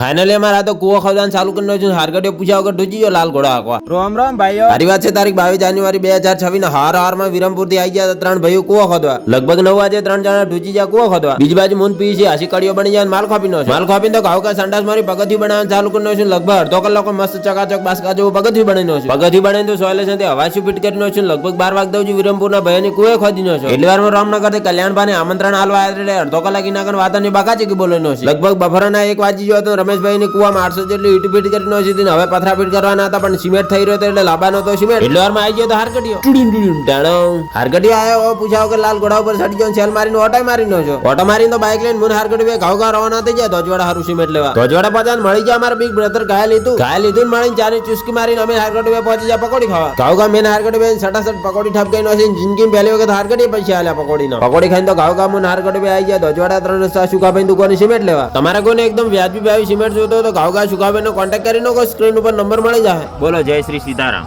Finally અમારા તો કુવો ખોદવાનું ચાલુ કરી નાખ્યું. હારગડીઓ પૂછ્યા વગર ઢૂજી ગયો લાલ ઘોડા આખવા. રામ રામ ભાઈઓ. સારી વાત છે. તારીખ 22 જાન્યુઆરી 2026 હાર હારમાં વિરમપુર થી આવી ગયા 3 ભાઈઓ કુવો ખોદવા. લગભગ 9 વાગે 3 જણા ઢૂજી ગયા કુવો ખોદવા. બીજી બાજુ મૂન પી છે, હાસી કડીઓ બની જાય, માલ ખોપી નો છે. માલ ખોપીને તો ઘાવ કા સંડાસ મારી પગથિયું બનાવવાનું ચાલુ કરી નાખ્યું. લગભગ અડધો કલાક મસ્ત ચકાચક બાસકા જેવું પગથિયું બનાવી નાખ્યું. પગથિયું બનાવીને તો સોલેશન થી હવાસી ફિટ કરી નાખ્યું. લગભગ 12 વાગતા સુધી વિરમપુરના ભાઈઓની કુવે ખોદી નાખ્યો. એટલી વારમાં રામનગર થી કલ્યાણભાઈ અમંત્રણ હાલવા એટલે અડધો કલાક ઇનાકન વાતાની બાકાચી કે બોલાવી નાખ્યો. લગભગ બપોરના 1 વાગી ગયો હતો. રમેશભાઈ ની કુવામાં 800 જેટલી ઈટ ફીટ કરી નાખી. હવે પથરા ફીટ કરવાના હતા પણ સિમેન્ટ થઈ રહ્યો હતો એટલે લાંબાનો તો સિમેન્ટ. એટલી વારમાં આવી ગયો તો હારગડીઓ આવ્યો. પૂછાવ કે લાલ ઘોડા ઉપર ચડી ગયો, સેલ મારીને ઓટો મારીનો છો. ઓટો મારીને તો બાઇક લઈને મુન હારગડી ઘાવ ઘા રવાના થઈ ગયા. ધોજવાડા હારું સિમેન્ટ લેવા. ધોજવાડા પહોંચ્યા મળી ગયા અમારા બિગ બ્રધર ઘાયલ લીધું મળીને ચાની ચુસ્કી મારીને અમે હારગડી પહોંચી ગયા પકોડી ખાવા. ઘાવ ઘા મેન હારગડી સટાસટ પકોડી ઠપ ગઈ નથી. જિંદગી પહેલી વખત હારગડી પૈસા આલ્યા પકોડીનો. પકોડી ખાઈને તો ઘાવ ઘા મુન હારગડી આવી ગયા. ધોજવાડા 3 રસ્તા સુકાભાઈ દુકાને સિમેન્ટ લેવા. તમારા કોઈને એકદમ વ્યાજબી ભાવે સિમેન્ટ જોતો તો ઘાવ ઘા સુકાભાઈ નો કોન્ટેક્ટ કરીને સ્ક્રીન ઉપર નંબર મળી જાય. બોલો જય શ્રી સીતારામ.